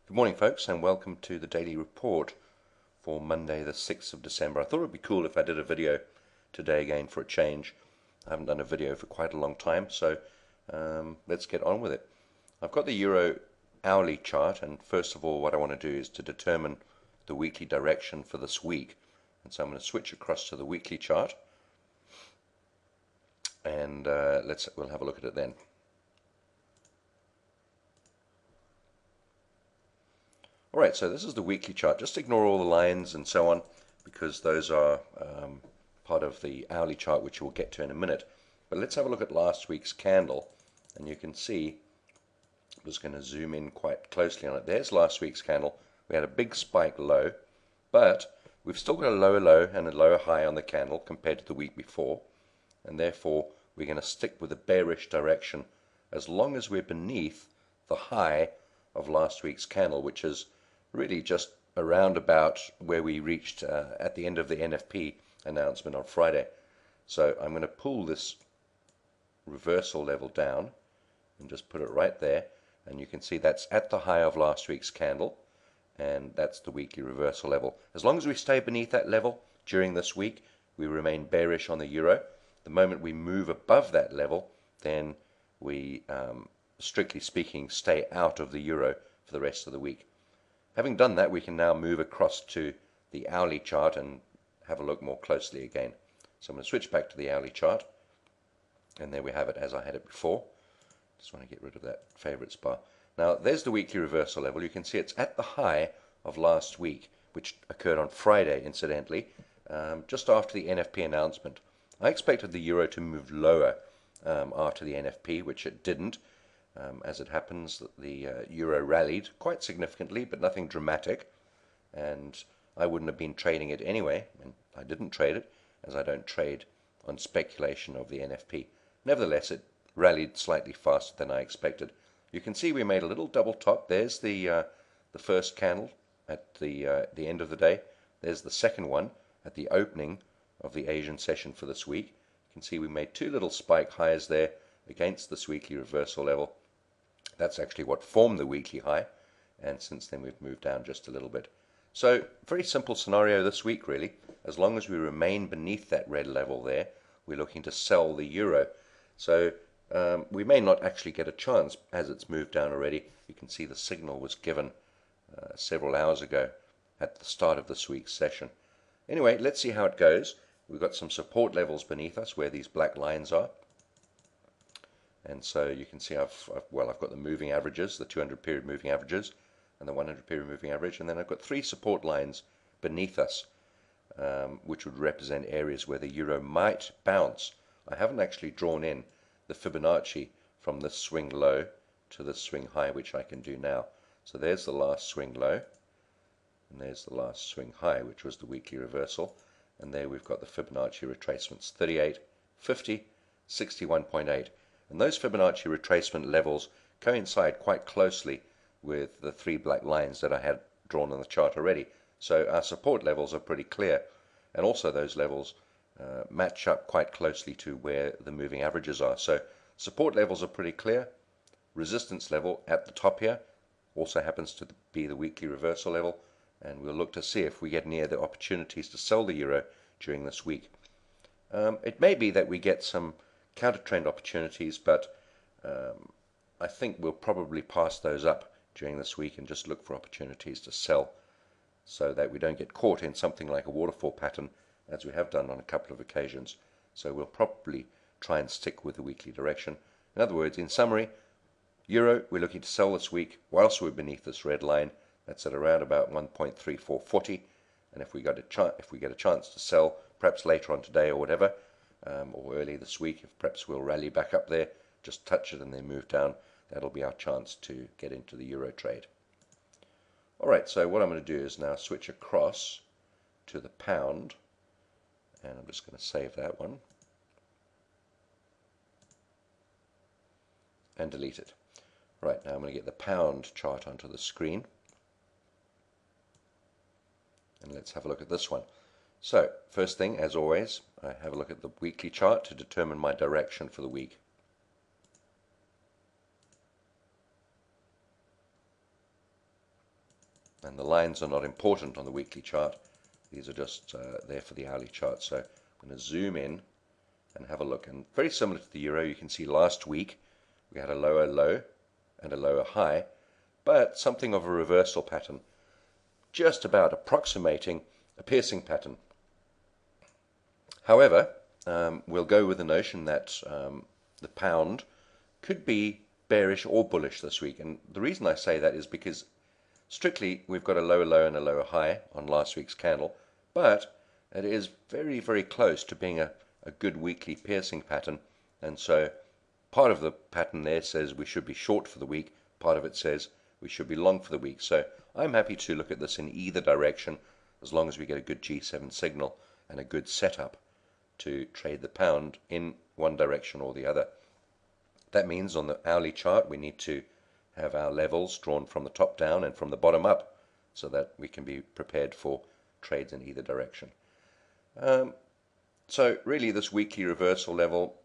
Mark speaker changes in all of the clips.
Speaker 1: Good morning, folks, and welcome to the daily report for Monday the 6th of December. I thought it would be cool if I did a video today again for a change. I haven't done a video for quite a long time, so let's get on with it. I've got the Euro hourly chart, and first of all what I want to do is to determine the weekly direction for this week. And so I'm going to switch across to the weekly chart, and we'll have a look at it then. Alright, so this is the weekly chart. Just ignore all the lines and so on, because those are part of the hourly chart, which we'll get to in a minute. But let's have a look at last week's candle, and you can see, I'm just going to zoom in quite closely on it. There's last week's candle. We had a big spike low, but we've still got a lower low and a lower high on the candle compared to the week before, and therefore we're going to stick with a bearish direction as long as we're beneath the high of last week's candle, which is really just around about where we reached at the end of the NFP announcement on Friday. So I'm going to pull this reversal level down and just put it right there, and you can see that's at the high of last week's candle, and that's the weekly reversal level. As long as we stay beneath that level during this week, we remain bearish on the euro. The moment we move above that level, then we strictly speaking stay out of the euro for the rest of the week. Having done that, we can now move across to the hourly chart and have a look more closely again. So I'm going to switch back to the hourly chart, and there we have it as I had it before. Just want to get rid of that favorites bar. Now there's the weekly reversal level. You can see it's at the high of last week, which occurred on Friday, incidentally, just after the NFP announcement. I expected the euro to move lower after the NFP, which it didn't. As it happens, the euro rallied quite significantly, but nothing dramatic, and I wouldn't have been trading it anyway, and I didn't trade it, as I don't trade on speculation of the NFP. Nevertheless, it rallied slightly faster than I expected. You can see we made a little double top. There's the first candle at the end of the day. There's the second one at the opening of the Asian session for this week. You can see we made two little spike highs there against this weekly reversal level. That's actually what formed the weekly high, and since then we've moved down just a little bit. So, very simple scenario this week, really. As long as we remain beneath that red level there, we're looking to sell the euro. So, we may not actually get a chance as it's moved down already. You can see the signal was given several hours ago at the start of this week's session. Anyway, let's see how it goes. We've got some support levels beneath us where these black lines are. And so you can see I've got the moving averages, the 200 period moving averages, and the 100 period moving average, and then I've got three support lines beneath us, which would represent areas where the euro might bounce. I haven't actually drawn in the Fibonacci from this swing low to this swing high, which I can do now. So there's the last swing low, and there's the last swing high, which was the weekly reversal, and there we've got the Fibonacci retracements: 38, 50, 61.8. And those Fibonacci retracement levels coincide quite closely with the three black lines that I had drawn on the chart already. So our support levels are pretty clear, and also those levels match up quite closely to where the moving averages are. So support levels are pretty clear. Resistance level at the top here also happens to be the weekly reversal level, and we'll look to see if we get near the opportunities to sell the euro during this week. It may be that we get some counter trend opportunities, but I think we'll probably pass those up during this week and just look for opportunities to sell, so that we don't get caught in something like a waterfall pattern, as we have done on a couple of occasions. So we'll probably try and stick with the weekly direction. In other words, in summary, euro, we're looking to sell this week whilst we're beneath this red line. That's at around about 1.3440, and if we get a chance to sell, perhaps later on today or whatever, or early this week, if perhaps we'll rally back up there, just touch it and then move down, that'll be our chance to get into the euro trade. Alright, so what I'm going to do is now switch across to the pound, and I'm just going to save that one and delete it. Right, now I'm going to get the pound chart onto the screen, and let's have a look at this one. So, first thing, as always, I have a look at the weekly chart to determine my direction for the week. And the lines are not important on the weekly chart. These are just there for the hourly chart. So I'm going to zoom in and have a look. And very similar to the euro, you can see last week we had a lower low and a lower high, but something of a reversal pattern, just about approximating a piercing pattern. However, we'll go with the notion that the pound could be bearish or bullish this week. And the reason I say that is because strictly we've got a lower low and a lower high on last week's candle, but it is very, very close to being a good weekly piercing pattern. And so part of the pattern there says we should be short for the week, part of it says we should be long for the week. So I'm happy to look at this in either direction as long as we get a good G7 signal and a good setup to trade the pound in one direction or the other. That means on the hourly chart we need to have our levels drawn from the top down and from the bottom up so that we can be prepared for trades in either direction. So really this weekly reversal level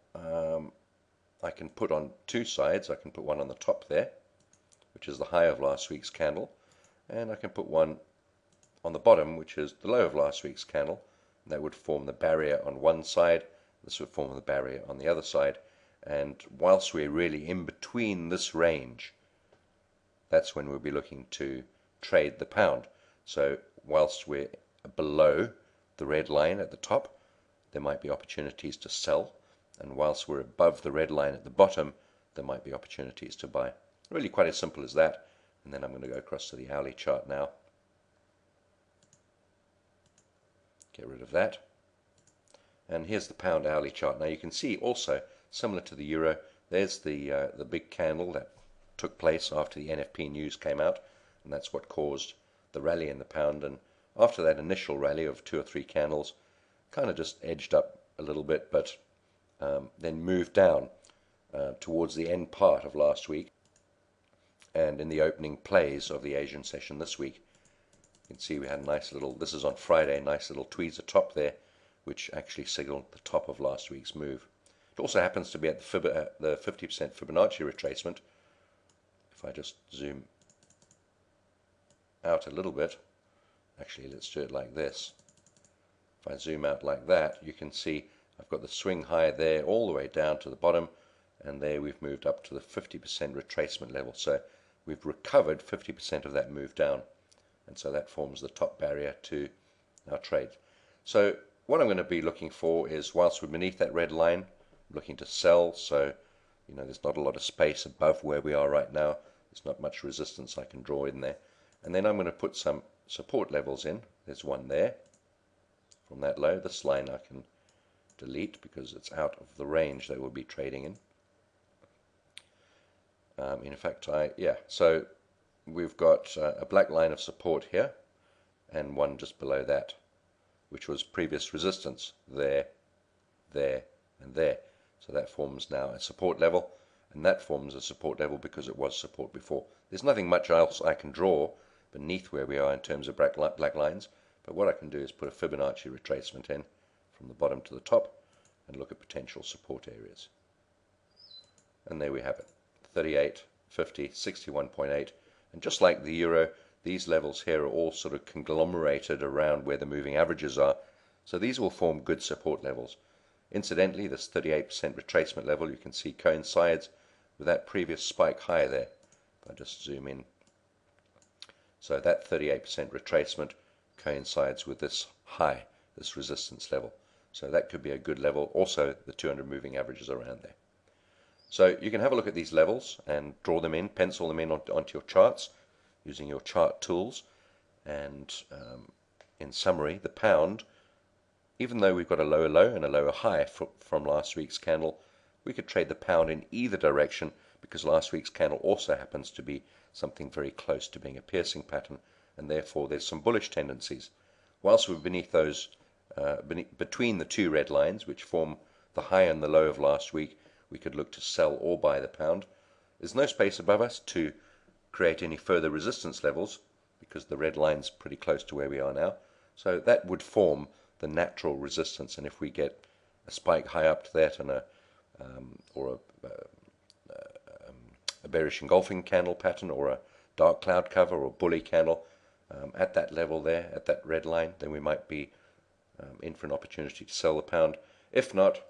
Speaker 1: I can put on two sides. I can put one on the top there, which is the high of last week's candle, and I can put one on the bottom, which is the low of last week's candle. And that would form the barrier on one side, this would form the barrier on the other side. And whilst we're really in between this range, that's when we'll be looking to trade the pound. So whilst we're below the red line at the top, there might be opportunities to sell, and whilst we're above the red line at the bottom, there might be opportunities to buy. Really quite as simple as that. And then I'm going to go across to the hourly chart now. Get rid of that. And here's the pound hourly chart. Now you can see also, similar to the euro, there's the big candle that took place after the NFP news came out, and that's what caused the rally in the pound. And after that initial rally of 2 or 3 candles, kind of just edged up a little bit, but then moved down towards the end part of last week and in the opening plays of the Asian session this week. You can see we had a nice little, this is on Friday, a nice little tweezer top there, which actually signaled the top of last week's move. It also happens to be at the 50% Fibonacci retracement. If I just zoom out a little bit, actually let's do it like this. If I zoom out like that, you can see I've got the swing high there all the way down to the bottom, and there we've moved up to the 50% retracement level. So we've recovered 50% of that move down, and so that forms the top barrier to our trade. So what I'm going to be looking for is, whilst we're beneath that red line, I'm looking to sell. So there's not a lot of space above where we are right now. There's not much resistance I can draw in there. And then I'm going to put some support levels in. There's one there from that low. This line I can delete because it's out of the range that we'll be trading in. In fact, so we've got a black line of support here and one just below that, which was previous resistance there, there, and there. So that forms now a support level, and that forms a support level because it was support before. There's nothing much else I can draw beneath where we are in terms of black lines, but what I can do is put a Fibonacci retracement in from the bottom to the top and look at potential support areas. And there we have it, 38, 50, 61.8. And just like the euro, these levels here are all sort of conglomerated around where the moving averages are. So these will form good support levels. Incidentally, this 38% retracement level, you can see, coincides with that previous spike high there. If I just zoom in. So that 38% retracement coincides with this high, this resistance level. So that could be a good level. Also, the 200 moving averages around there. So you can have a look at these levels and draw them in, pencil them in onto your charts using your chart tools. And in summary, the pound, even though we've got a lower low and a lower high from last week's candle, we could trade the pound in either direction because last week's candle also happens to be something very close to being a piercing pattern, and therefore there's some bullish tendencies. Whilst we're beneath those, between the two red lines, which form the high and the low of last week, we could look to sell or buy the pound. There's no space above us to create any further resistance levels because the red line's pretty close to where we are now. So that would form the natural resistance, and if we get a spike high up to that and a bearish engulfing candle pattern or a dark cloud cover or bully candle, at that level there, at that red line, then we might be in for an opportunity to sell the pound. If not,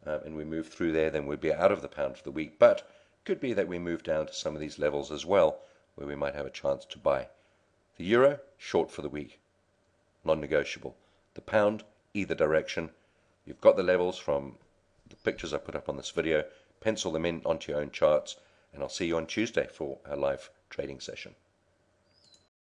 Speaker 1: and we move through there, then we'd be out of the pound for the week. But could be that we move down to some of these levels as well, where we might have a chance to buy. The euro, short for the week, non-negotiable. The pound, either direction. You've got the levels from the pictures I put up on this video. Pencil them in onto your own charts, and I'll see you on Tuesday for our live trading session.